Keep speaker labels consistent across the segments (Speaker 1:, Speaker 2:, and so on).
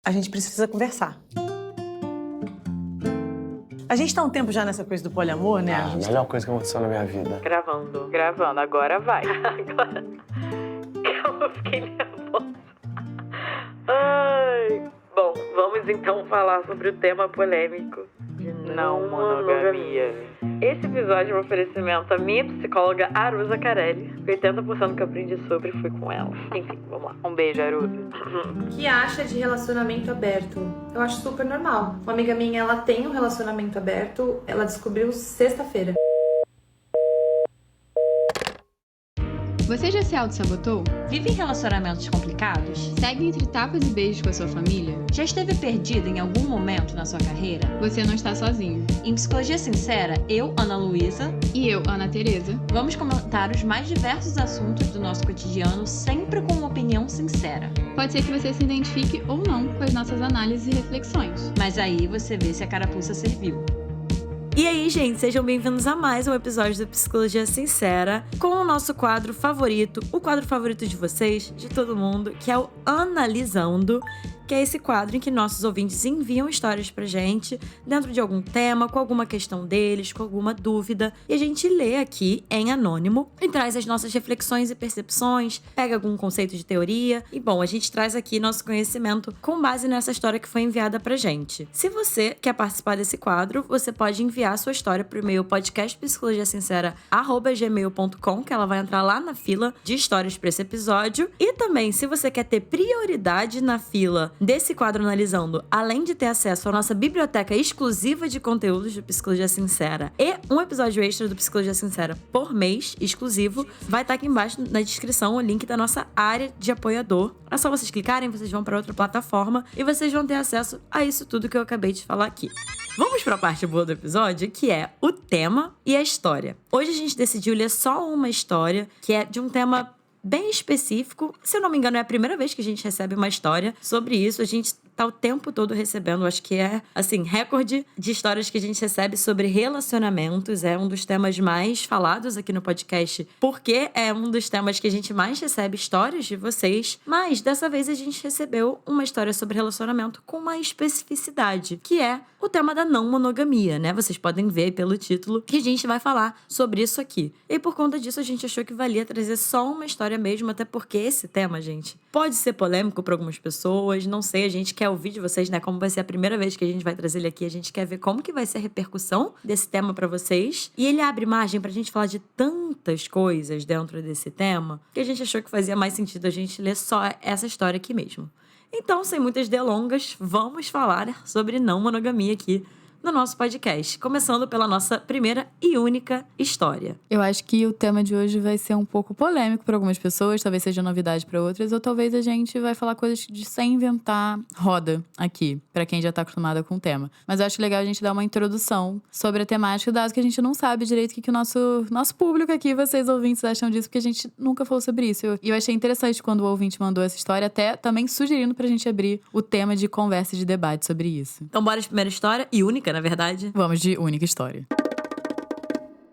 Speaker 1: A gente precisa conversar. A gente tá um tempo já nessa coisa do poliamor, né?
Speaker 2: A melhor coisa que aconteceu na minha vida.
Speaker 3: Gravando, agora vai. Agora. Eu fiquei nervosa. Ai. Bom, vamos então falar sobre o tema polêmico de não monogamia. Esse episódio é um oferecimento à minha psicóloga Arusa Carelli. 80% do que eu aprendi sobre foi com ela. Enfim, vamos lá. Um beijo, Arusa.
Speaker 4: O que acha de relacionamento aberto? Eu acho super normal. Uma amiga minha, ela tem um relacionamento aberto, ela descobriu sexta-feira.
Speaker 5: Você já se auto-sabotou?
Speaker 6: Vive em relacionamentos complicados?
Speaker 5: Segue entre tapas e beijos com a sua família?
Speaker 6: Já esteve perdido em algum momento na sua carreira?
Speaker 5: Você não está sozinho.
Speaker 6: Em Psicologia Sincera, eu, Ana Luísa,
Speaker 5: E eu, Ana Tereza,
Speaker 6: vamos comentar os mais diversos assuntos do nosso cotidiano, sempre com uma opinião sincera.
Speaker 5: pode ser que você se identifique ou não com as nossas análises e reflexões.
Speaker 6: Mas aí você vê se a carapuça serviu.
Speaker 1: E aí, gente, sejam bem-vindos a mais um episódio do Psicologia Sincera, com o nosso quadro favorito, o quadro favorito de vocês, de todo mundo, que é o Analisando, que é esse quadro em que nossos ouvintes enviam histórias pra gente, dentro de algum tema, com alguma questão deles, com alguma dúvida, e a gente lê aqui em anônimo e traz as nossas reflexões e percepções, pega algum conceito de teoria, e bom, a gente traz aqui nosso conhecimento com base nessa história que foi enviada pra gente. Se você quer participar desse quadro, você pode enviar a sua história pro e-mail podcastpsicologiasincera@gmail.com, que ela vai entrar lá na fila de histórias pra esse episódio. E também, se você quer ter prioridade na fila desse quadro Analisando, além de ter acesso à nossa biblioteca exclusiva de conteúdos do Psicologia Sincera e um episódio extra do Psicologia Sincera por mês, exclusivo, vai estar aqui embaixo na descrição o link da nossa área de apoiador. É só vocês clicarem, vocês vão para outra plataforma e vocês vão ter acesso a isso tudo que eu acabei de falar aqui. Vamos para a parte boa do episódio, que é o tema e a história. Hoje a gente decidiu ler só uma história, que é de um tema bem específico. Se eu não me engano, é a primeira vez que a gente recebe uma história sobre isso. A gente tá o tempo todo recebendo, acho que é, assim, recorde de histórias que a gente recebe sobre relacionamentos. É um dos temas mais falados aqui no podcast, porque é um dos temas que a gente mais recebe histórias de vocês. Mas, dessa vez, a gente recebeu uma história sobre relacionamento com uma especificidade, que é o tema da não monogamia, né? Vocês podem ver pelo título que a gente vai falar sobre isso aqui. E por conta disso, a gente achou que valia trazer só uma história mesmo, até porque esse tema, gente, pode ser polêmico para algumas pessoas, não sei, a gente quer ouvir de vocês, né? Como vai ser a primeira vez que a gente vai trazer ele aqui, a gente quer ver como que vai ser a repercussão desse tema para vocês. E ele abre margem pra gente falar de tantas coisas dentro desse tema, que a gente achou que fazia mais sentido a gente ler só essa história aqui mesmo. Então, sem muitas delongas, vamos falar sobre não monogamia aqui no nosso podcast, começando pela nossa primeira e única história.
Speaker 7: Eu acho que o tema de hoje vai ser um pouco polêmico para algumas pessoas, talvez seja novidade para outras, ou talvez a gente vai falar coisas de sem inventar roda aqui, para quem já tá acostumada com o tema. Mas eu acho legal a gente dar uma introdução sobre a temática, dado que a gente não sabe direito o que o nosso público aqui, vocês ouvintes, acham disso, porque a gente nunca falou sobre isso. E eu achei interessante quando o ouvinte mandou essa história, até também sugerindo pra gente abrir o tema de conversa e de debate sobre isso.
Speaker 1: Então bora de primeira história, e única, na verdade.
Speaker 7: Vamos de única história.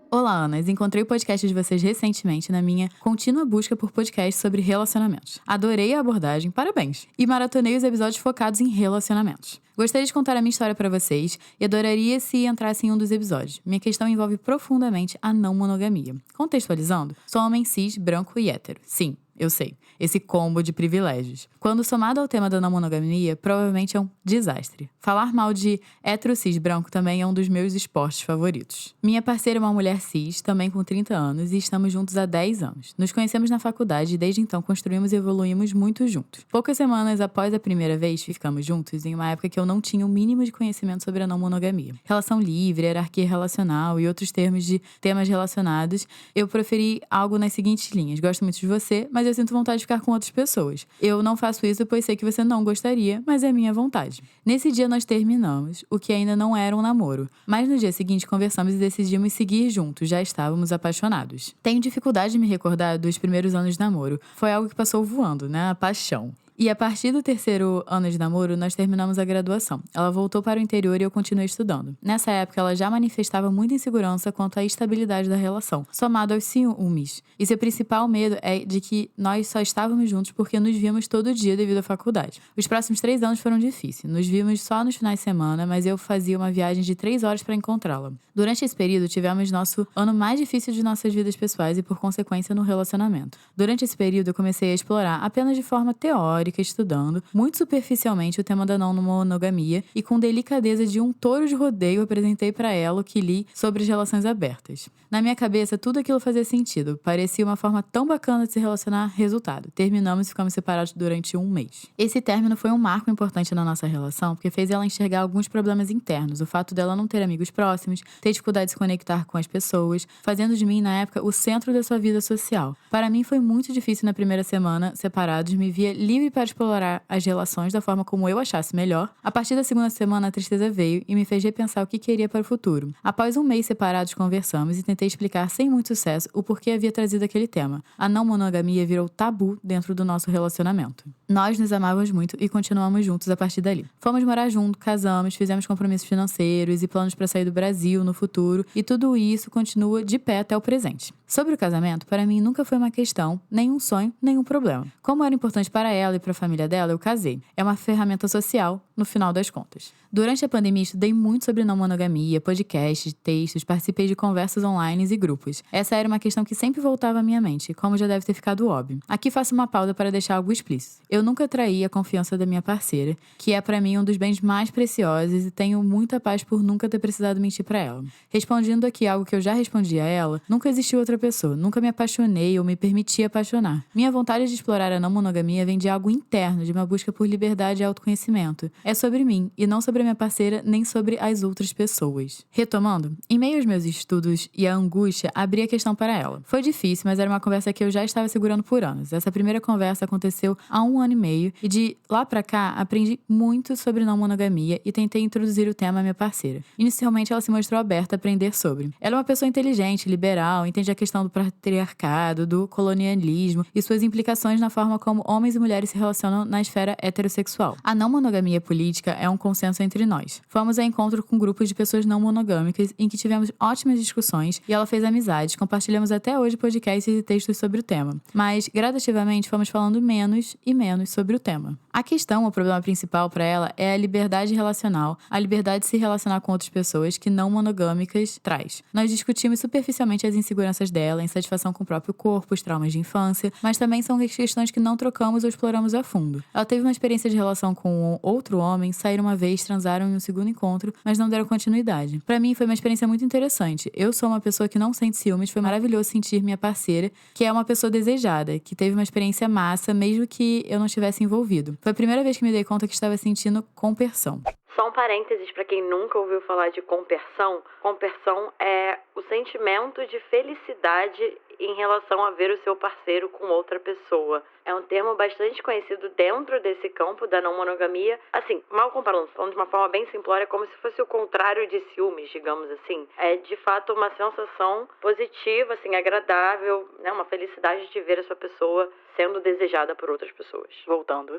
Speaker 7: Olá, Anas. Encontrei o podcast de vocês recentemente na minha contínua busca por podcasts sobre relacionamentos. Adorei a abordagem, parabéns! E maratonei os episódios focados em relacionamentos. Gostaria de contar a minha história pra vocês e adoraria se entrasse em um dos episódios. Minha questão envolve profundamente a não monogamia. Contextualizando, sou homem cis, branco e hétero. Sim, eu sei. Esse combo de privilégios. Quando somado ao tema da não monogamia, provavelmente é um desastre. Falar mal de hétero cis branco também é um dos meus esportes favoritos. Minha parceira é uma mulher cis, também com 30 anos, e estamos juntos há 10 anos. Nos conhecemos na faculdade e desde então construímos e evoluímos muito juntos. Poucas semanas após a primeira vez, ficamos juntos em uma época que eu não tinha o mínimo de conhecimento sobre a não monogamia. Relação livre, hierarquia relacional e outros termos de temas relacionados, eu preferi algo nas seguintes linhas. Gosto muito de você, mas eu sinto vontade de ficar com outras pessoas. Eu não faço isso pois sei que você não gostaria, mas é minha vontade. Nesse dia nós terminamos, o que ainda não era um namoro. Mas no dia seguinte conversamos e decidimos seguir juntos, já estávamos apaixonados. Tenho dificuldade de me recordar dos primeiros anos de namoro. Foi algo que passou voando, né? A paixão. E a partir do 3º ano de namoro, nós terminamos a graduação. Ela voltou para o interior e eu continuei estudando. Nessa época, ela já manifestava muita insegurança quanto à estabilidade da relação, somado aos ciúmes. E seu principal medo é de que nós só estávamos juntos porque nos víamos todo dia devido à faculdade. Os próximos 3 anos foram difíceis. Nos vimos só nos finais de semana, mas eu fazia uma viagem de 3 horas para encontrá-la. Durante esse período, tivemos nosso ano mais difícil de nossas vidas pessoais e, por consequência, no relacionamento. Durante esse período, eu comecei a explorar, apenas de forma teórica, estudando, muito superficialmente o tema da não monogamia e com delicadeza de um touro de rodeio apresentei para ela o que li sobre as relações abertas. Na minha cabeça, tudo aquilo fazia sentido. Parecia uma forma tão bacana de se relacionar. Resultado, terminamos e ficamos separados durante 1 mês. Esse término foi um marco importante na nossa relação, porque fez ela enxergar alguns problemas internos. O fato dela não ter amigos próximos, ter dificuldade de se conectar com as pessoas, fazendo de mim, na época, o centro da sua vida social. Para mim, foi muito difícil na primeira semana, separados, me via livre para explorar as relações da forma como eu achasse melhor. A partir da 2ª semana, a tristeza veio e me fez repensar o que queria para o futuro. Após 1 mês separados, conversamos e tentei explicar sem muito sucesso o porquê havia trazido aquele tema. A não monogamia virou tabu dentro do nosso relacionamento. Nós nos amávamos muito e continuamos juntos a partir dali. Fomos morar junto, casamos, fizemos compromissos financeiros e planos para sair do Brasil no futuro, e tudo isso continua de pé até o presente. Sobre o casamento, para mim nunca foi uma questão, nem um sonho, nem um problema. Como era importante para ela e para a família dela, eu casei. É uma ferramenta social, no final das contas. Durante a pandemia, estudei muito sobre não monogamia, podcasts, textos, participei de conversas online e grupos. Essa era uma questão que sempre voltava à minha mente, como já deve ter ficado óbvio. Aqui faço uma pausa para deixar algo explícito. Eu nunca traí a confiança da minha parceira, que é para mim um dos bens mais preciosos, e tenho muita paz por nunca ter precisado mentir para ela. Respondendo aqui algo que eu já respondi a ela, nunca existiu outra pessoa, nunca me apaixonei ou me permiti apaixonar. Minha vontade de explorar a não monogamia vem de algo interno, de uma busca por liberdade e autoconhecimento. É sobre mim, e não sobre a minha parceira, nem sobre as outras pessoas. Retomando, em meio aos meus estudos e a angústia, abri a questão para ela. Foi difícil, mas era uma conversa que eu já estava segurando por anos. Essa primeira conversa aconteceu há 1 ano e meio, e de lá pra cá, aprendi muito sobre não monogamia e tentei introduzir o tema à minha parceira. Inicialmente, ela se mostrou aberta a aprender sobre. Ela é uma pessoa inteligente, liberal, entende a questão do patriarcado, do colonialismo e suas implicações na forma como homens e mulheres se relacionam na esfera heterossexual. A não monogamia política é um consenso entre nós. Fomos a encontro com grupos de pessoas não monogâmicas em que tivemos ótimas discussões e ela fez amizades. Compartilhamos até hoje podcasts e textos sobre o tema. Mas, gradativamente, fomos falando menos e menos sobre o tema. A questão, o problema principal para ela é a liberdade relacional, a liberdade de se relacionar com outras pessoas que não monogâmicas traz. Nós discutimos superficialmente as inseguranças dela, a insatisfação com o próprio corpo, os traumas de infância, mas também são questões que não trocamos ou exploramos a fundo. Ela teve uma experiência de relação com outro homem, saíram uma vez, transaram em um segundo encontro, mas não deram continuidade. Para mim foi uma experiência muito interessante. Eu sou uma pessoa que não sente ciúmes, foi maravilhoso sentir minha parceira, que é uma pessoa desejada, que teve uma experiência massa, mesmo que eu não estivesse envolvido. Foi a primeira vez que me dei conta que estava sentindo compersão.
Speaker 3: Só um parênteses para quem nunca ouviu falar de compersão. Compersão é o sentimento de felicidade em relação a ver o seu parceiro com outra pessoa. É um termo bastante conhecido dentro desse campo da não monogamia. Assim, mal comparando, falando de uma forma bem simplória, como se fosse o contrário de ciúmes, digamos assim. É de fato uma sensação positiva, assim, agradável, né? Uma felicidade de ver a sua pessoa sendo desejada por outras pessoas. Voltando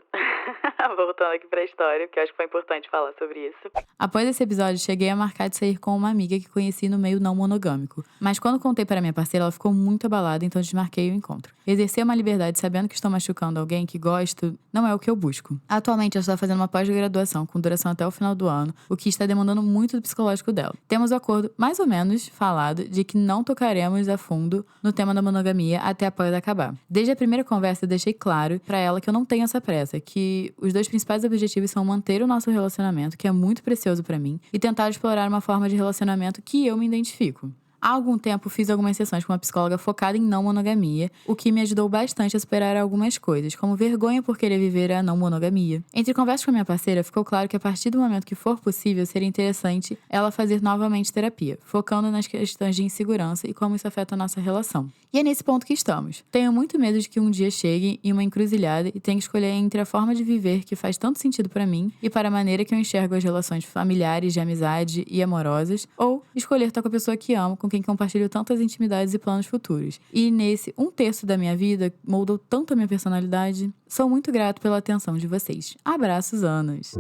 Speaker 3: aqui pra história, porque eu acho que foi importante falar sobre isso.
Speaker 7: Após esse episódio, cheguei a marcar de sair com uma amiga que conheci no meio não monogâmico. Mas quando contei para minha parceira, ela ficou muito abalada, então desmarquei o encontro. Exercer uma liberdade sabendo que estou machucando alguém que gosto não é o que eu busco. Atualmente, eu estou fazendo uma pós-graduação com duração até o final do ano, o que está demandando muito do psicológico dela. Temos o acordo, mais ou menos, falado, de que não tocaremos a fundo no tema da monogamia até a pós acabar. Desde a primeira conversa, eu deixei claro para ela que eu não tenho essa pressa, que os 2 principais objetivos são manter o nosso relacionamento, que é muito precioso para mim, e tentar explorar uma forma de relacionamento que eu me identifico. Há algum tempo fiz algumas sessões com uma psicóloga focada em não monogamia, o que me ajudou bastante a superar algumas coisas, como vergonha por querer viver a não monogamia. Entre conversas com a minha parceira, ficou claro que a partir do momento que for possível, seria interessante ela fazer novamente terapia, focando nas questões de insegurança e como isso afeta a nossa relação. E é nesse ponto que estamos. Tenho muito medo de que um dia chegue em uma encruzilhada e tenha que escolher entre a forma de viver que faz tanto sentido para mim e para a maneira que eu enxergo as relações familiares, de amizade e amorosas, ou escolher estar com a pessoa que amo, com quem compartilho tantas intimidades e planos futuros. E nesse 1/3 da minha vida, moldou tanto a minha personalidade. Sou muito grato pela atenção de vocês. Abraços, Anas.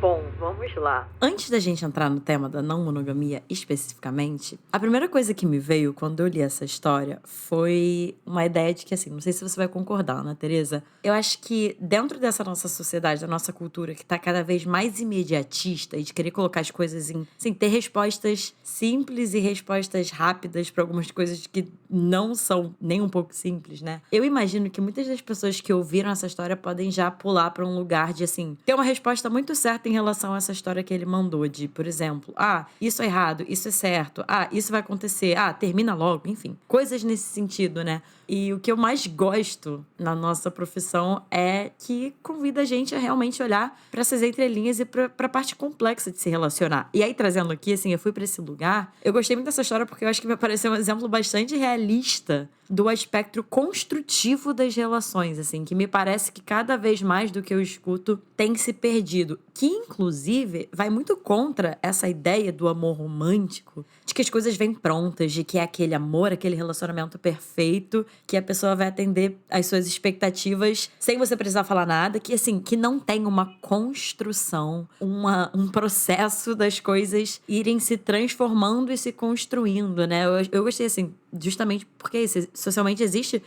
Speaker 3: Bom, vamos lá.
Speaker 1: Antes da gente entrar no tema da não monogamia especificamente, a primeira coisa que me veio quando eu li essa história foi uma ideia de que, assim, não sei se você vai concordar, né, Teresa? Eu acho que dentro dessa nossa sociedade, da nossa cultura, que tá cada vez mais imediatista e de querer colocar as coisas em... Assim, ter respostas simples e respostas rápidas para algumas coisas que não são nem um pouco simples, né? Eu imagino que muitas das pessoas que ouviram essa história podem já pular para um lugar de, assim, ter uma resposta muito certa em relação a essa história que ele mandou de, por exemplo, isso é errado, isso é certo, isso vai acontecer, termina logo, enfim. Coisas nesse sentido, né? E o que eu mais gosto na nossa profissão é que convida a gente a realmente olhar para essas entrelinhas e para a parte complexa de se relacionar. E aí, trazendo aqui, assim, eu fui para esse lugar, eu gostei muito dessa história porque eu acho que me pareceu um exemplo bastante realista do aspecto construtivo das relações, assim, que me parece que cada vez mais do que eu escuto tem se perdido. Que, inclusive, vai muito contra essa ideia do amor romântico, de que as coisas vêm prontas, de que é aquele amor, aquele relacionamento perfeito, que a pessoa vai atender às suas expectativas sem você precisar falar nada, que, assim, que não tem uma construção, um processo das coisas irem se transformando e se construindo, né? Eu gostei, assim, justamente porque socialmente existe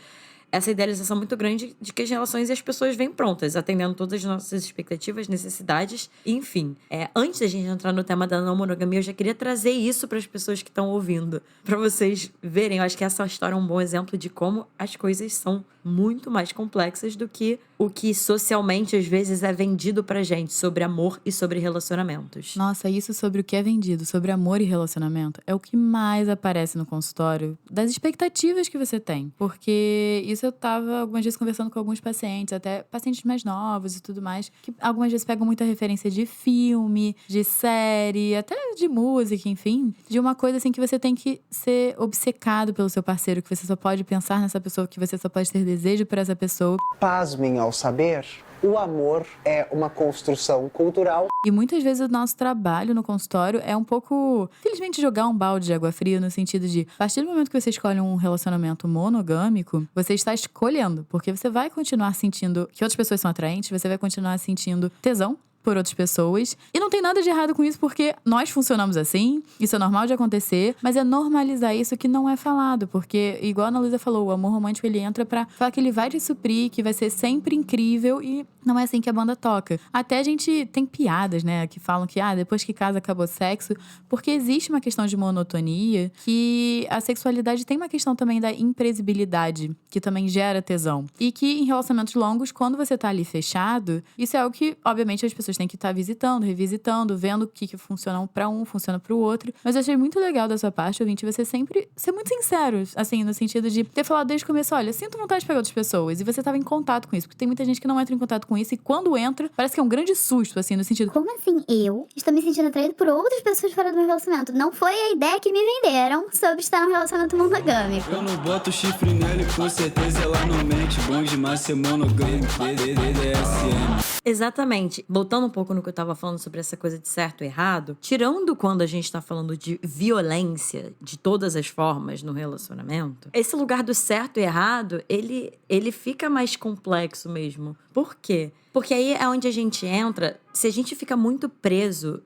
Speaker 1: essa idealização muito grande de que as relações e as pessoas vêm prontas, atendendo todas as nossas expectativas, necessidades, enfim. Antes da gente entrar no tema da não monogamia, eu já queria trazer isso para as pessoas que estão ouvindo, para vocês verem. Eu acho que essa história é um bom exemplo de como as coisas são muito mais complexas do que o que socialmente às vezes é vendido pra gente sobre amor e sobre relacionamentos.
Speaker 7: Nossa, isso sobre o que é vendido, sobre amor e relacionamento, é o que mais aparece no consultório, das expectativas que você tem. Porque isso eu tava algumas vezes conversando com alguns pacientes, até pacientes mais novos e tudo mais, que algumas vezes pegam muita referência de filme, de série, até de música, enfim, de uma coisa assim que você tem que ser obcecado pelo seu parceiro, que você só pode pensar nessa pessoa, que você só pode ter desejo por essa pessoa.
Speaker 2: Pasmem ao saber, o amor é uma construção cultural.
Speaker 7: E muitas vezes o nosso trabalho no consultório é um pouco, infelizmente, jogar um balde de água fria, no sentido de, a partir do momento que você escolhe um relacionamento monogâmico, você está escolhendo, porque você vai continuar sentindo que outras pessoas são atraentes, você vai continuar sentindo tesão por outras pessoas. E não tem nada de errado com isso, porque nós funcionamos assim, isso é normal de acontecer, mas é normalizar isso que não é falado, porque, igual a Ana Luísa falou, o amor romântico, ele entra pra falar que ele vai te suprir, que vai ser sempre incrível, e não é assim que a banda toca. Até a gente tem piadas, né, que falam que, depois que casa acabou o sexo, porque existe uma questão de monotonia, que a sexualidade tem uma questão também da imprevisibilidade, que também gera tesão. E que em relacionamentos longos, quando você tá ali fechado, isso é algo que, obviamente, as pessoas têm que estar visitando, revisitando, vendo o que funciona pra um, funciona pro outro. Mas eu achei muito legal da sua parte, ouvinte, você sempre ser muito sincero, assim, no sentido de ter falado desde o começo, olha, sinto vontade de pegar outras pessoas. E você tava em contato com isso, porque tem muita gente que não entra em contato com isso, e quando entra, parece que é um grande susto, assim, no sentido...
Speaker 8: Como assim eu estou me sentindo atraído por outras pessoas fora do meu relacionamento? Não foi a ideia que me venderam sobre estar num relacionamento monogâmico.
Speaker 9: Eu não boto chifre nele, com certeza ela não mente. Bom demais ser monogâmico, DDSM.
Speaker 1: Exatamente. Voltando um pouco no que eu tava falando sobre essa coisa de certo e errado, tirando quando a gente tá falando de violência de todas as formas no relacionamento, esse lugar do certo e errado, ele fica mais complexo mesmo. Por quê? Porque aí é onde a gente entra, se a gente fica muito preso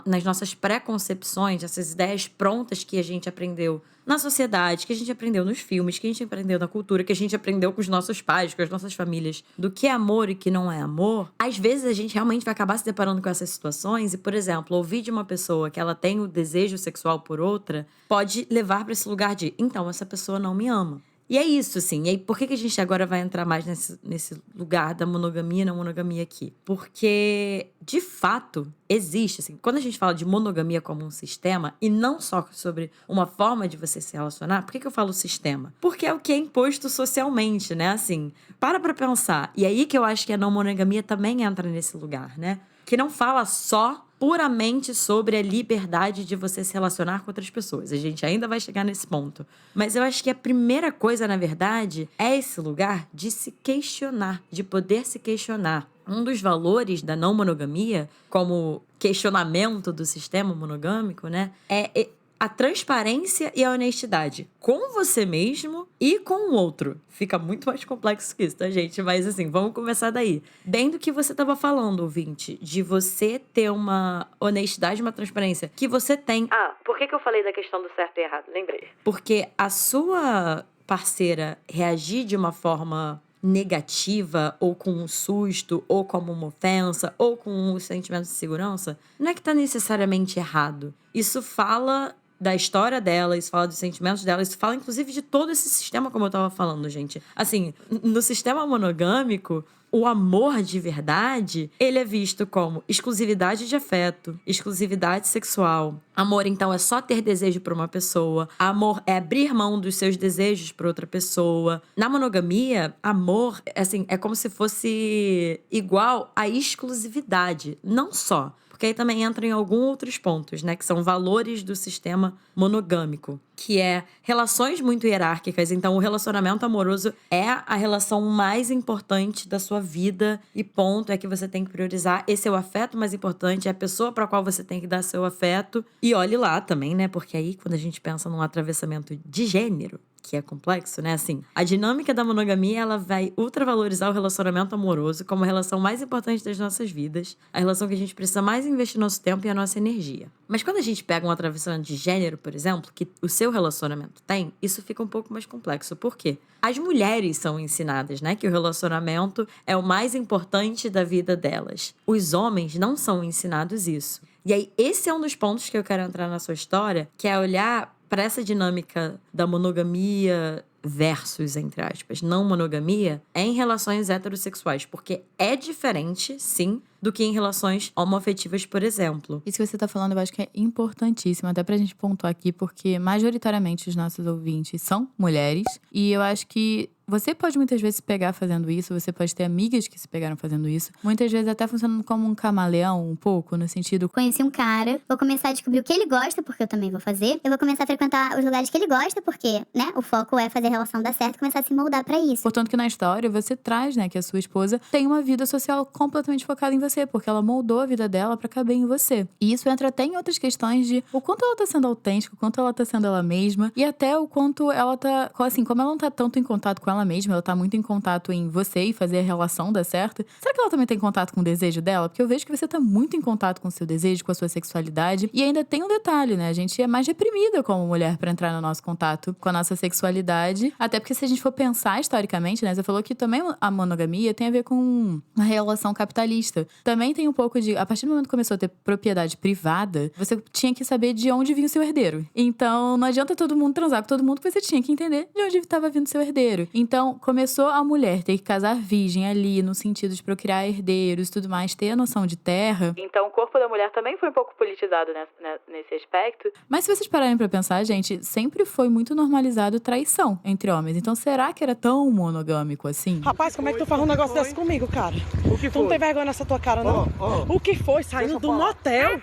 Speaker 1: nas nossas preconcepções, essas ideias prontas que a gente aprendeu na sociedade, que a gente aprendeu nos filmes, que a gente aprendeu na cultura, que a gente aprendeu com os nossos pais, com as nossas famílias, do que é amor e que não é amor, às vezes a gente realmente vai acabar se deparando com essas situações e, por exemplo, ouvir de uma pessoa que ela tem o desejo sexual por outra, pode levar para esse lugar de, então, essa pessoa não me ama. E é isso, assim. E aí, por que a gente agora vai entrar mais nesse lugar da monogamia e não monogamia aqui? Porque, de fato, existe, assim, quando a gente fala de monogamia como um sistema, e não só sobre uma forma de você se relacionar, por que eu falo sistema? Porque é o que é imposto socialmente, né? Assim, para pensar. E aí que eu acho que a não monogamia também entra nesse lugar, né? Que não fala só puramente sobre a liberdade de você se relacionar com outras pessoas. A gente ainda vai chegar nesse ponto. Mas eu acho que a primeira coisa, na verdade, é esse lugar de se questionar, de poder se questionar. Um dos valores da não monogamia, como questionamento do sistema monogâmico, né, é a transparência e a honestidade com você mesmo e com o outro. Fica muito mais complexo que isso, tá, gente? Mas assim, vamos começar daí. Bem do que você tava falando, ouvinte, de você ter uma honestidade, uma transparência que você tem.
Speaker 3: Por que eu falei da questão do certo e errado? Lembrei.
Speaker 1: Porque a sua parceira reagir de uma forma negativa, ou com um susto, ou como uma ofensa, ou com um sentimento de segurança, não é que tá necessariamente errado. Isso fala da história dela, isso fala dos sentimentos dela, isso fala inclusive de todo esse sistema, como eu tava falando, gente. Assim, no sistema monogâmico, o amor de verdade, ele é visto como exclusividade de afeto, exclusividade sexual. Amor, então, é só ter desejo por uma pessoa. Amor é abrir mão dos seus desejos por outra pessoa. Na monogamia, amor, assim, é como se fosse igual à exclusividade. Não só. Porque aí também entra em alguns outros pontos, né? Que são valores do sistema monogâmico. Que é relações muito hierárquicas. Então, o relacionamento amoroso é a relação mais importante da sua vida. E ponto, é que você tem que priorizar. Esse é o afeto mais importante, é a pessoa para a qual você tem que dar seu afeto. E olhe lá também, né? Porque aí, quando a gente pensa num atravessamento de gênero, que é complexo, né? Assim, a dinâmica da monogamia, ela vai ultravalorizar o relacionamento amoroso como a relação mais importante das nossas vidas, a relação que a gente precisa mais investir nosso tempo e a nossa energia. Mas quando a gente pega um atravessamento de gênero, por exemplo, que o seu relacionamento tem, isso fica um pouco mais complexo. Por quê? As mulheres são ensinadas, né, que o relacionamento é o mais importante da vida delas. Os homens não são ensinados isso. E aí, esse é um dos pontos que eu quero entrar na sua história, que é olhar para essa dinâmica da monogamia versus, entre aspas, não monogamia, em relações heterossexuais. Porque é diferente, sim, do que em relações homoafetivas, por exemplo.
Speaker 7: Isso que você tá falando, eu acho que é importantíssimo, até pra gente pontuar aqui, porque majoritariamente os nossos ouvintes são mulheres. E eu acho que você pode muitas vezes se pegar fazendo isso, você pode ter amigas que se pegaram fazendo isso. Muitas vezes até funcionando como um camaleão, um pouco, no sentido...
Speaker 8: Conheci um cara, vou começar a descobrir o que ele gosta, porque eu também vou fazer. Eu vou começar a frequentar os lugares que ele gosta, porque, né, o foco é fazer a relação dar certo e começar a se moldar pra isso.
Speaker 7: Portanto que na história você traz, né, que a sua esposa tem uma vida social completamente focada em você, porque ela moldou a vida dela pra caber em você. E isso entra até em outras questões de o quanto ela tá sendo autêntica, o quanto ela tá sendo ela mesma, e até o quanto ela tá, assim, como ela não tá tanto em contato com ela mesma, ela tá muito em contato em você e fazer a relação dar certo. Será que ela também tem contato com o desejo dela? Porque eu vejo que você tá muito em contato com o seu desejo, com a sua sexualidade. E ainda tem um detalhe, né? A gente é mais reprimida como mulher pra entrar no nosso contato com a nossa sexualidade. Até porque se a gente for pensar historicamente, né? Você falou que também a monogamia tem a ver com uma relação capitalista. Também tem um pouco de... A partir do momento que começou a ter propriedade privada, você tinha que saber de onde vinha o seu herdeiro. Então, não adianta todo mundo transar com todo mundo, porque você tinha que entender de onde estava vindo o seu herdeiro. Então, começou a mulher ter que casar virgem ali, no sentido de procriar herdeiros e tudo mais, ter a noção de terra.
Speaker 3: Então, o corpo da mulher também foi um pouco politizado nesse aspecto.
Speaker 7: Mas se vocês pararem pra pensar, gente, sempre foi muito normalizado traição entre homens. Então, será que era tão monogâmico assim?
Speaker 10: Rapaz, como é que tu faz um negócio desse comigo, cara?
Speaker 2: O que foi?
Speaker 10: Tu não tem vergonha nessa tua cara, não? O que foi? Saindo do motel?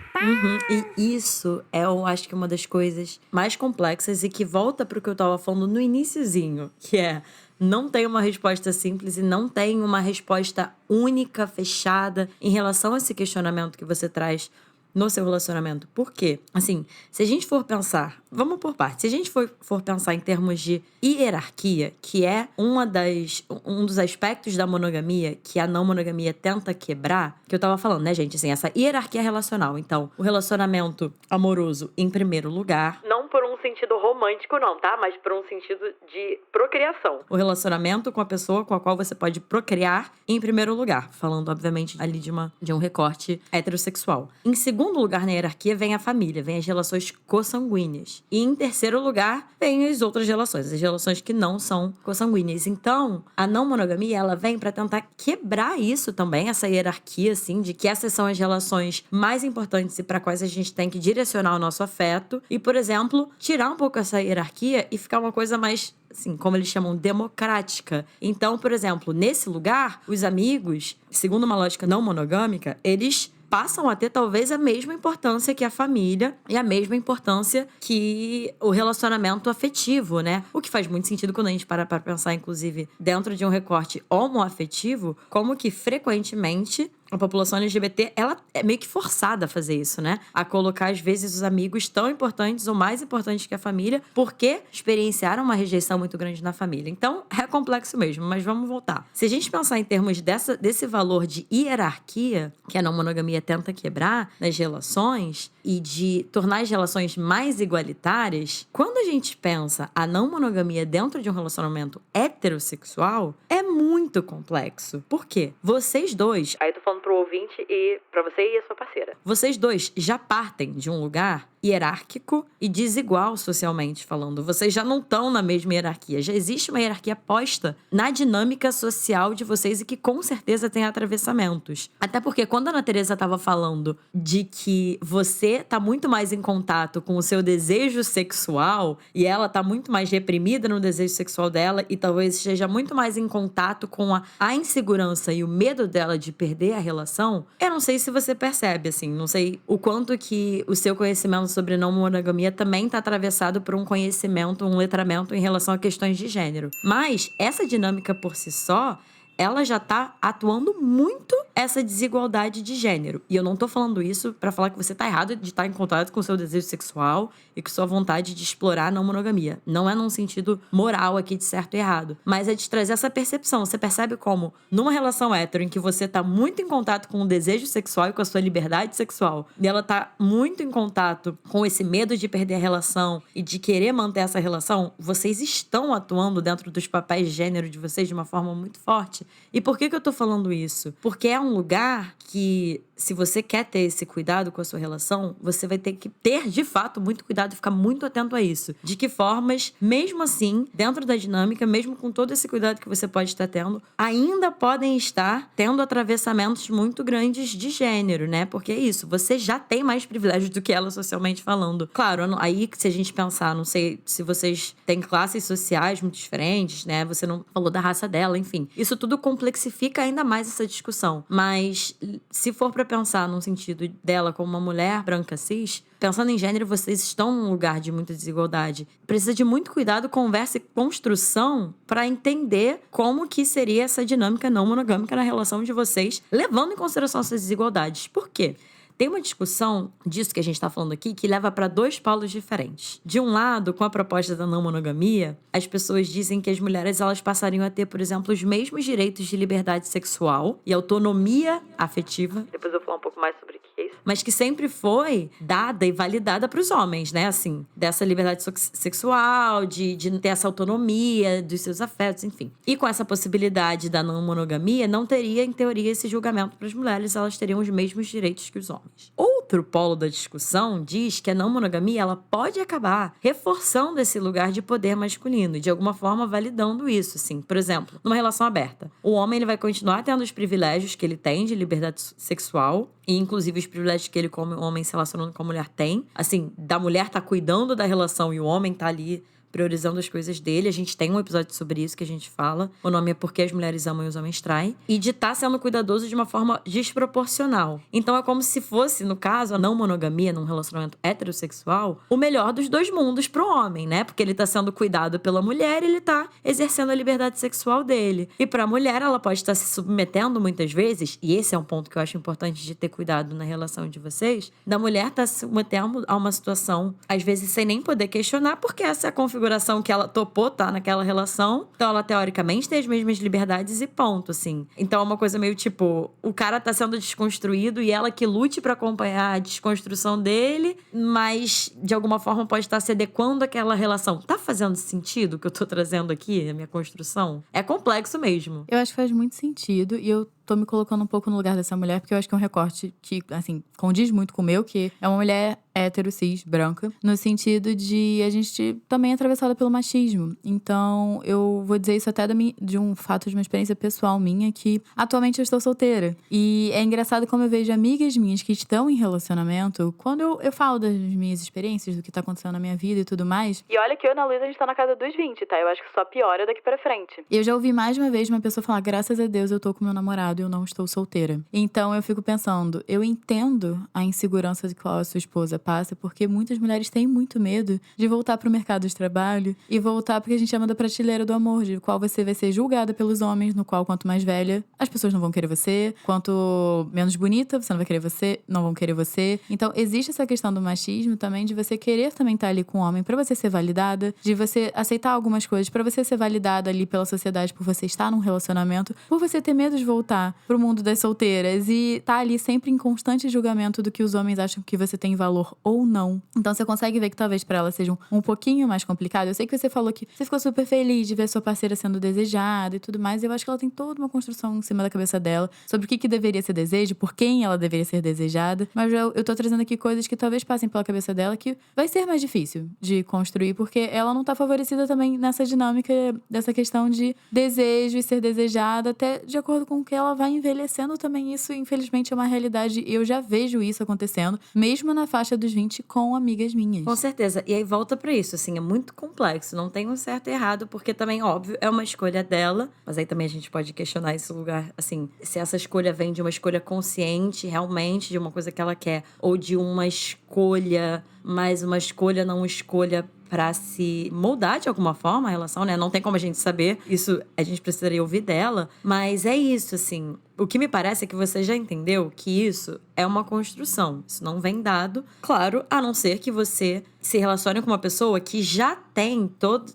Speaker 1: E isso é, eu acho que uma das coisas mais complexas e que volta pro que eu tava falando no iniciozinho, que é... Não tem uma resposta simples e não tem uma resposta única, fechada, em relação a esse questionamento que você traz no seu relacionamento. Por quê? Assim, se a gente for pensar... Vamos por partes. Se a gente for pensar em termos de hierarquia, que é um dos aspectos da monogamia que a não monogamia tenta quebrar, que eu tava falando, né, gente? Assim, essa hierarquia relacional. Então, o relacionamento amoroso em primeiro lugar.
Speaker 3: Não por um sentido romântico, não, tá? Mas por um sentido de procriação.
Speaker 1: O relacionamento com a pessoa com a qual você pode procriar em primeiro lugar. Falando, obviamente, ali de um recorte heterossexual. Em segundo lugar na hierarquia vem a família, vem as relações consanguíneas. E em terceiro lugar, vem as outras relações, as relações que não são consanguíneas. Então, a não monogamia, ela vem pra tentar quebrar isso também, essa hierarquia, assim, de que essas são as relações mais importantes e para quais a gente tem que direcionar o nosso afeto. E, por exemplo, tirar um pouco essa hierarquia e ficar uma coisa mais... assim, como eles chamam, democrática. Então, por exemplo, nesse lugar, os amigos, segundo uma lógica não monogâmica, eles passam a ter talvez a mesma importância que a família e a mesma importância que o relacionamento afetivo, né? O que faz muito sentido quando a gente para pra pensar, inclusive, dentro de um recorte homoafetivo, como que frequentemente a população LGBT, ela é meio que forçada a fazer isso, né? A colocar, às vezes, os amigos tão importantes ou mais importantes que a família, porque experienciaram uma rejeição muito grande na família. Então, é complexo mesmo, mas vamos voltar. Se a gente pensar em termos desse valor de hierarquia, que a não monogamia tenta quebrar nas relações, e de tornar as relações mais igualitárias, quando a gente pensa a não monogamia dentro de um relacionamento heterossexual, é muito complexo. Por quê? Vocês dois...
Speaker 3: Aí eu tô falando pro ouvinte e pra você e a sua parceira.
Speaker 1: Vocês dois já partem de um lugar hierárquico e desigual socialmente falando. Vocês já não estão na mesma hierarquia. Já existe uma hierarquia posta na dinâmica social de vocês e que com certeza tem atravessamentos. Até porque quando a Ana Teresa estava falando de que você tá muito mais em contato com o seu desejo sexual e ela tá muito mais reprimida no desejo sexual dela e talvez esteja muito mais em contato com a insegurança e o medo dela de perder a relação, eu não sei se você percebe, assim, não sei o quanto que o seu conhecimento sobre não monogamia também está atravessado por um conhecimento, um letramento em relação a questões de gênero. Mas essa dinâmica por si só, ela já tá atuando muito essa desigualdade de gênero. E eu não tô falando isso pra falar que você tá errado de estar em contato com o seu desejo sexual e com sua vontade de explorar a não monogamia. Não é num sentido moral aqui de certo e errado, mas é de trazer essa percepção. Você percebe como, numa relação hétero em que você tá muito em contato com o desejo sexual e com a sua liberdade sexual, e ela tá muito em contato com esse medo de perder a relação e de querer manter essa relação, vocês estão atuando dentro dos papéis de gênero de vocês de uma forma muito forte. E por que eu tô falando isso? Porque é um lugar que, se você quer ter esse cuidado com a sua relação, você vai ter que ter, de fato, muito cuidado e ficar muito atento a isso. De que formas, mesmo assim, dentro da dinâmica, mesmo com todo esse cuidado que você pode estar tendo, ainda podem estar tendo atravessamentos muito grandes de gênero, né? Porque é isso, você já tem mais privilégios do que ela socialmente falando. Claro, aí se a gente pensar, não sei se vocês têm classes sociais muito diferentes, né? Você não falou da raça dela, enfim. Isso tudo complexifica ainda mais essa discussão. Mas se for pra pensar no sentido dela como uma mulher branca cis, pensando em gênero, vocês estão num lugar de muita desigualdade. Precisa de muito cuidado, conversa e construção para entender como que seria essa dinâmica não monogâmica na relação de vocês, levando em consideração essas desigualdades. Por quê? Tem uma discussão disso que a gente está falando aqui que leva para dois polos diferentes. De um lado, com a proposta da não monogamia, as pessoas dizem que as mulheres elas passariam a ter, por exemplo, os mesmos direitos de liberdade sexual e autonomia afetiva.
Speaker 3: Depois eu vou falar um pouco mais sobre o que é isso.
Speaker 1: Mas que sempre foi dada e validada para os homens, né? Assim, dessa liberdade sexual, de ter essa autonomia dos seus afetos, enfim. E com essa possibilidade da não monogamia, não teria, em teoria, esse julgamento para as mulheres. Elas teriam os mesmos direitos que os homens. Outro polo da discussão diz que a não monogamia ela pode acabar reforçando esse lugar de poder masculino, de alguma forma validando isso, assim. Por exemplo, numa relação aberta, o homem ele vai continuar tendo os privilégios que ele tem de liberdade sexual, e inclusive os privilégios que ele como homem se relacionando com a mulher tem, assim, da mulher tá cuidando da relação e o homem tá ali priorizando as coisas dele. A gente tem um episódio sobre isso que a gente fala. O nome é Porque as Mulheres Amam e os Homens Traem. E de estar sendo cuidadoso de uma forma desproporcional. Então é como se fosse, no caso, a não monogamia num relacionamento heterossexual, o melhor dos dois mundos pro homem, né? Porque ele tá sendo cuidado pela mulher e ele tá exercendo a liberdade sexual dele. E pra mulher, ela pode estar se submetendo muitas vezes, e esse é um ponto que eu acho importante de ter cuidado na relação de vocês, da mulher tá se submetendo a uma situação, às vezes sem nem poder questionar, porque essa é a configuração que ela topou, tá, naquela relação. Então ela, teoricamente, tem as mesmas liberdades e ponto, assim. Então é uma coisa meio tipo, o cara tá sendo desconstruído e ela que lute pra acompanhar a desconstrução dele, mas de alguma forma pode estar se adequando àquela relação. Tá fazendo sentido o que eu tô trazendo aqui, a minha construção? É complexo mesmo.
Speaker 7: Eu acho que faz muito sentido e eu tô me colocando um pouco no lugar dessa mulher, porque eu acho que é um recorte que, assim, condiz muito com o meu, que é uma mulher hétero, cis, branca, no sentido de a gente também é atravessada pelo machismo. Então, eu vou dizer isso até de um fato de uma experiência pessoal minha, que atualmente eu estou solteira. E é engraçado como eu vejo amigas minhas que estão em relacionamento, quando eu falo das minhas experiências, do que tá acontecendo na minha vida e tudo mais.
Speaker 3: E olha que eu e a Ana Luísa, a gente tá na casa dos 20, tá? Eu acho que só piora daqui pra frente.
Speaker 7: Eu já ouvi mais de uma vez uma pessoa falar, graças a Deus eu tô com meu namorado, namorado e eu não estou solteira. Então eu fico pensando, eu entendo a insegurança de qual a sua esposa passa, porque muitas mulheres têm muito medo de voltar pro mercado de trabalho e voltar porque a gente chama da prateleira do amor, de qual você vai ser julgada pelos homens, no qual quanto mais velha, as pessoas não vão querer você, quanto menos bonita, você não vai querer você, não vão querer você. Então existe essa questão do machismo também, de você querer também estar ali com o homem pra você ser validada, de você aceitar algumas coisas, pra você ser validada ali pela sociedade por você estar num relacionamento, por você ter medo de voltar pro mundo das solteiras e tá ali sempre em constante julgamento do que os homens acham que você tem valor ou não. Então você consegue ver que talvez pra ela seja um pouquinho mais complicado. Eu sei que você falou que você ficou super feliz de ver sua parceira sendo desejada e tudo mais. Eu acho que ela tem toda uma construção em cima da cabeça dela sobre o que deveria ser desejo, por quem ela deveria ser desejada. Mas eu tô trazendo aqui coisas que talvez passem pela cabeça dela que vai ser mais difícil de construir, porque ela não tá favorecida também nessa dinâmica dessa questão de desejo e ser desejada, até de acordo com o que ela vai envelhecendo também. Isso, infelizmente, é uma realidade. E eu já vejo isso acontecendo, mesmo na faixa dos 20, com amigas minhas.
Speaker 1: Com certeza. E aí volta pra isso, assim, é muito complexo. Não tem um certo e errado, porque também, óbvio, é uma escolha dela. Mas aí também a gente pode questionar esse lugar, assim, se essa escolha vem de uma escolha consciente, realmente, de uma coisa que ela quer, ou de uma escolha, mas uma escolha, não escolha pra se moldar de alguma forma a relação, né? Não tem como a gente saber. Isso a gente precisaria ouvir dela. Mas é isso, assim. O que me parece é que você já entendeu que isso é uma construção. Isso não vem dado. Claro, a não ser que você se relacione com uma pessoa que já tem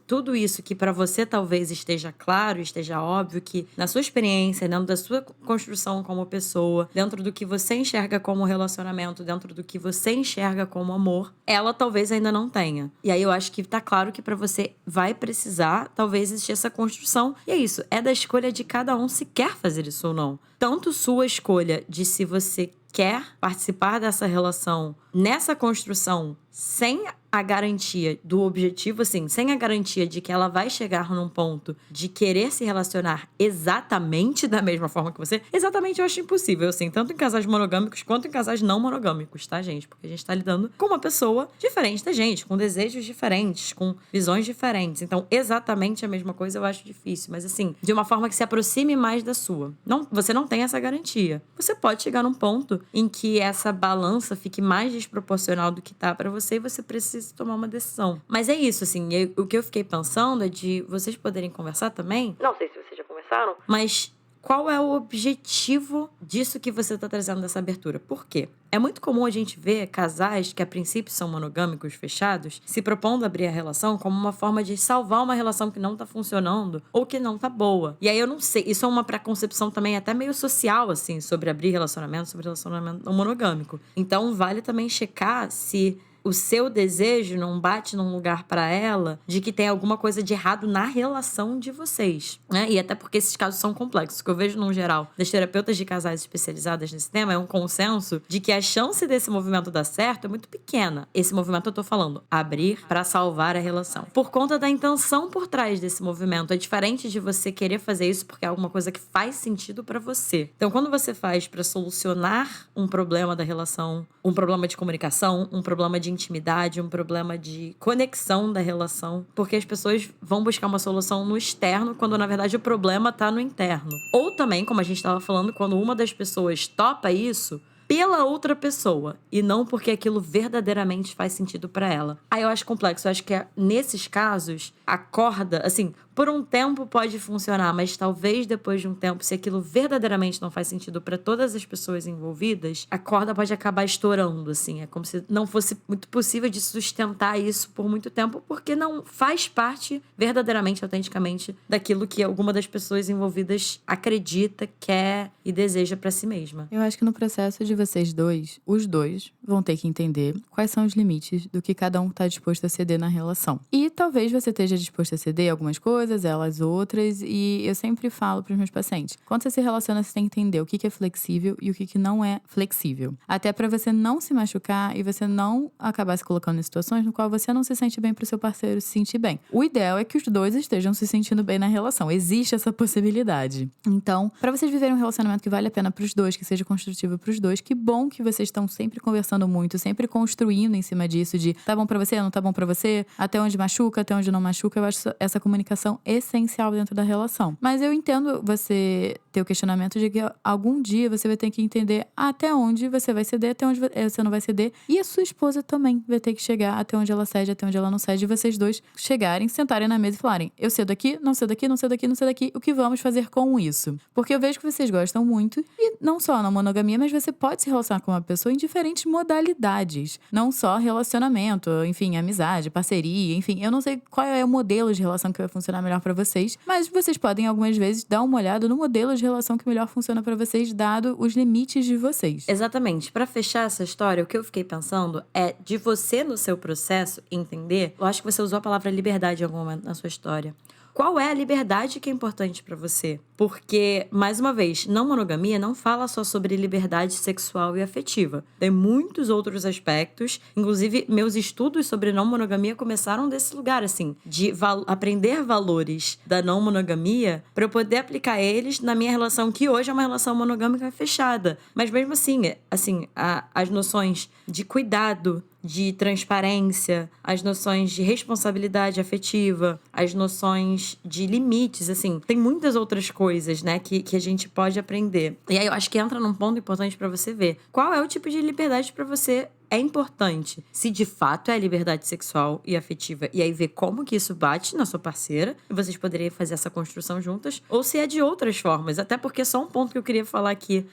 Speaker 1: tudo isso que pra você talvez esteja claro, esteja óbvio, que na sua experiência, dentro da sua construção como pessoa, dentro do que você enxerga como relacionamento, dentro do que você enxerga como amor, ela talvez ainda não tenha. E aí eu acho que tá claro que pra você vai precisar, talvez, existir essa construção. E é isso, é da escolha de cada um se quer fazer isso ou não. Tanto sua escolha de se você quer participar dessa relação nessa construção sem a garantia do objetivo, assim, sem a garantia de que ela vai chegar num ponto de querer se relacionar exatamente da mesma forma que você. Exatamente, eu acho impossível, assim, tanto em casais monogâmicos quanto em casais não monogâmicos, tá, gente? Porque a gente tá lidando com uma pessoa diferente da gente, com desejos diferentes, com visões diferentes. Então, exatamente a mesma coisa eu acho difícil, mas assim, de uma forma que se aproxime mais da sua. Você não tem essa garantia. Você pode chegar num ponto em que essa balança fique mais desproporcional do que tá pra você e você precisa tomar uma decisão. Mas é isso, assim, o que eu fiquei pensando é de vocês poderem conversar também.
Speaker 3: Não sei se vocês já conversaram.
Speaker 1: Mas qual é o objetivo disso que você tá trazendo dessa abertura? Por quê? É muito comum a gente ver casais que a princípio são monogâmicos, fechados, se propondo abrir a relação como uma forma de salvar uma relação que não tá funcionando ou que não tá boa. E aí eu não sei, isso é uma preconcepção também até meio social, assim, sobre abrir relacionamento, sobre relacionamento não monogâmico. Então vale também checar se o seu desejo não bate num lugar pra ela de que tem alguma coisa de errado na relação de vocês, né? E até porque esses casos são complexos. O que eu vejo, no geral, das terapeutas de casais especializadas nesse tema é um consenso de que a chance desse movimento dar certo é muito pequena. Esse movimento eu tô falando, abrir pra salvar a relação. Por conta da intenção por trás desse movimento. É diferente de você querer fazer isso porque é alguma coisa que faz sentido pra você. Então, quando você faz pra solucionar um problema da relação, um problema de comunicação, um problema de intimidade, um problema de conexão da relação, porque as pessoas vão buscar uma solução no externo, quando na verdade o problema tá no interno. Ou também, como a gente estava falando, quando uma das pessoas topa isso pela outra pessoa e não porque aquilo verdadeiramente faz sentido pra ela. Aí eu acho complexo, eu acho que nesses casos a corda, assim, por um tempo pode funcionar, mas talvez depois de um tempo, se aquilo verdadeiramente não faz sentido pra todas as pessoas envolvidas, a corda pode acabar estourando, assim. É como se não fosse muito possível de sustentar isso por muito tempo, porque não faz parte verdadeiramente, autenticamente, daquilo que alguma das pessoas envolvidas acredita, quer e deseja pra si mesma.
Speaker 7: Eu acho que no processo de vocês dois, os dois vão ter que entender quais são os limites do que cada um tá disposto a ceder na relação. E talvez você esteja disposto a ceder algumas coisas, elas outras, e eu sempre falo pros meus pacientes, quando você se relaciona, você tem que entender o que é flexível e o que não é flexível. Até pra você não se machucar e você não acabar se colocando em situações no qual você não se sente bem pro seu parceiro se sentir bem. O ideal é que os dois estejam se sentindo bem na relação. Existe essa possibilidade. Então, pra vocês viverem um relacionamento que vale a pena pros dois, que seja construtivo pros dois, que bom que vocês estão sempre conversando muito, sempre construindo em cima disso, de tá bom pra você, não tá bom pra você, até onde machuca, até onde não machuca. Eu acho essa comunicação questão essencial dentro da relação. Mas eu entendo você ter o questionamento de que algum dia você vai ter que entender até onde você vai ceder, até onde você não vai ceder. E a sua esposa também vai ter que chegar até onde ela cede, até onde ela não cede. E vocês dois chegarem, sentarem na mesa e falarem: eu cedo aqui, não cedo aqui, não cedo aqui, não cedo aqui. O que vamos fazer com isso? Porque eu vejo que vocês gostam muito. E não só na monogamia, mas você pode se relacionar com uma pessoa em diferentes modalidades. Não só relacionamento, enfim, amizade, parceria, enfim. Eu não sei qual é o modelo de relação que vai funcionar melhor pra vocês. Mas vocês podem, algumas vezes, dar uma olhada no modelo de relação que melhor funciona pra vocês, dado os limites de vocês.
Speaker 1: Exatamente. Pra fechar essa história, o que eu fiquei pensando é de você, no seu processo, entender. Eu acho que você usou a palavra liberdade em algum momento na sua história. Qual é a liberdade que é importante pra você? Porque, mais uma vez, não monogamia não fala só sobre liberdade sexual e afetiva. Tem muitos outros aspectos. Inclusive, meus estudos sobre não monogamia começaram desse lugar, assim, de aprender valores da não monogamia para eu poder aplicar eles na minha relação, que hoje é uma relação monogâmica fechada. Mas mesmo assim, as noções de cuidado, de transparência, as noções de responsabilidade afetiva, as noções de limites, assim, tem muitas outras coisas, né, que a gente pode aprender. E aí eu acho que entra num ponto importante pra você ver qual é o tipo de liberdade pra você é importante. Se de fato é a liberdade sexual e afetiva, e aí ver como que isso bate na sua parceira, e vocês poderiam fazer essa construção juntas, ou se é de outras formas. Até porque só um ponto que eu queria falar aqui,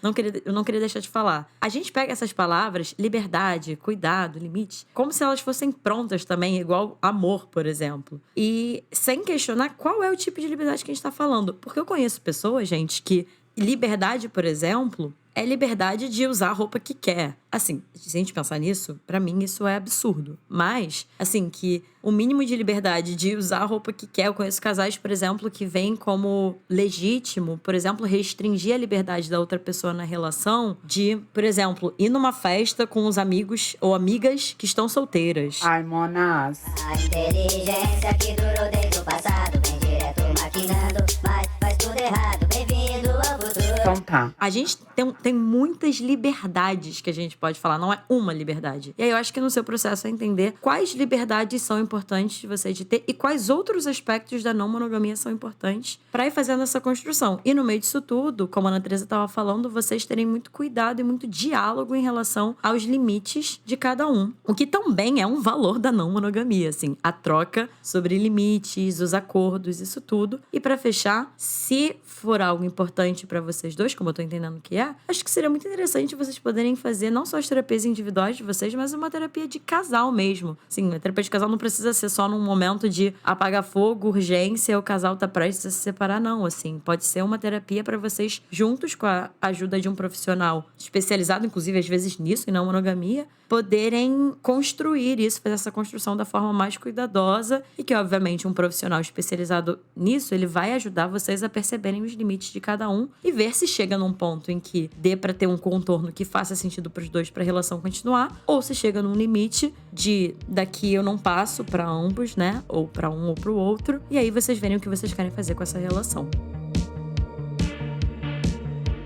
Speaker 1: eu não queria deixar de falar. A gente pega essas palavras, liberdade, cuidado, limite, como se elas fossem prontas também, igual amor, por exemplo. E sem questionar qual é o tipo de liberdade que a gente tá falando. Porque eu conheço pessoas, gente, que liberdade, por exemplo, é liberdade de usar a roupa que quer. Assim, se a gente pensar nisso, pra mim isso é absurdo. Mas, assim, que o mínimo de liberdade de usar a roupa que quer. Eu conheço casais, por exemplo, que veem como legítimo, por exemplo, restringir a liberdade da outra pessoa na relação de, por exemplo, ir numa festa com os amigos ou amigas que estão solteiras.
Speaker 10: Ai, monas.
Speaker 11: A inteligência que durou desde o passado vem direto maquinando, mas faz tudo errado. Bem-vindo ao futuro.
Speaker 10: Então tá.
Speaker 1: A gente tem muitas liberdades que a gente pode falar, não é uma liberdade. E aí eu acho que no seu processo é entender quais liberdades são importantes de você de ter e quais outros aspectos da não monogamia são importantes pra ir fazendo essa construção. E no meio disso tudo, como a Ana Teresa estava falando, vocês terem muito cuidado e muito diálogo em relação aos limites de cada um. O que também é um valor da não monogamia, assim, a troca sobre limites, os acordos, isso tudo. E pra fechar, se for algo importante pra vocês dois, como eu tô entendendo que é, acho que seria muito interessante vocês poderem fazer não só as terapias individuais de vocês, mas uma terapia de casal mesmo. Sim, a terapia de casal não precisa ser só num momento de apagar fogo, urgência, o casal tá prestes a se separar, não. Assim, pode ser uma terapia pra vocês juntos, com a ajuda de um profissional especializado, inclusive às vezes nisso, e não monogamia, poderem construir isso, fazer essa construção da forma mais cuidadosa e que, obviamente, um profissional especializado nisso, ele vai ajudar vocês a perceberem os limites de cada um e ver se chega num ponto em que dê pra ter um contorno que faça sentido pros dois pra relação continuar, ou se chega num limite de daqui eu não passo pra ambos, né? Ou pra um ou pro outro, e aí vocês verem o que vocês querem fazer com essa relação.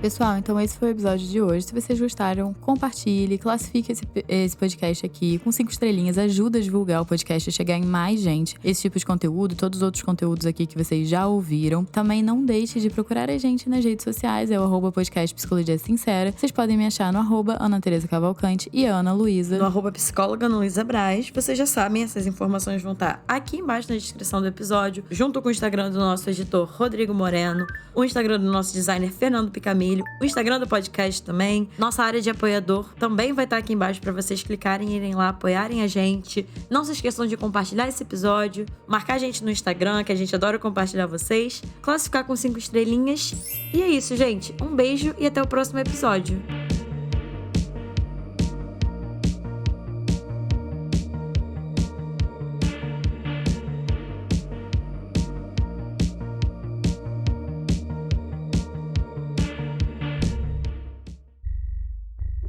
Speaker 7: Pessoal, então esse foi o episódio de hoje. Se vocês gostaram, compartilhe, classifique esse podcast aqui com 5 estrelinhas. Ajuda a divulgar o podcast, a chegar em mais gente. Esse tipo de conteúdo, todos os outros conteúdos aqui que vocês já ouviram. Também não deixe de procurar a gente nas redes sociais. É o @podcast Psicologia Sincera. Vocês podem me achar no @Ana Teresa Cavalcante e Ana Luísa.
Speaker 1: No @psicóloga Ana Luísa Braz. Vocês já sabem, essas informações vão estar aqui embaixo na descrição do episódio, junto com o Instagram do nosso editor Rodrigo Moreno, o Instagram do nosso designer Fernando Picamilho, o Instagram do podcast também. Nossa área de apoiador também vai estar aqui embaixo para vocês clicarem e irem lá, apoiarem a gente. Não se esqueçam de compartilhar esse episódio, marcar a gente no Instagram, que a gente adora compartilhar vocês, classificar com 5 estrelinhas. E é isso, gente. Um beijo e até o próximo episódio.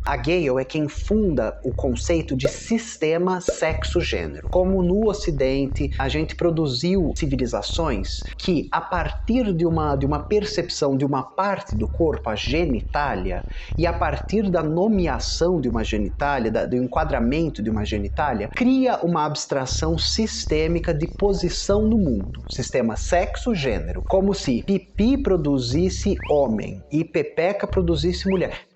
Speaker 2: A Gale é quem funda o conceito de sistema sexo-gênero. Como no Ocidente a gente produziu civilizações que, a partir de uma percepção de uma parte do corpo, a genitália, e a partir da nomeação de uma genitália, do enquadramento de uma genitália, cria uma abstração sistêmica de posição no mundo. Sistema sexo-gênero. Como se pipi produzisse homem e pepeca produzisse mulher.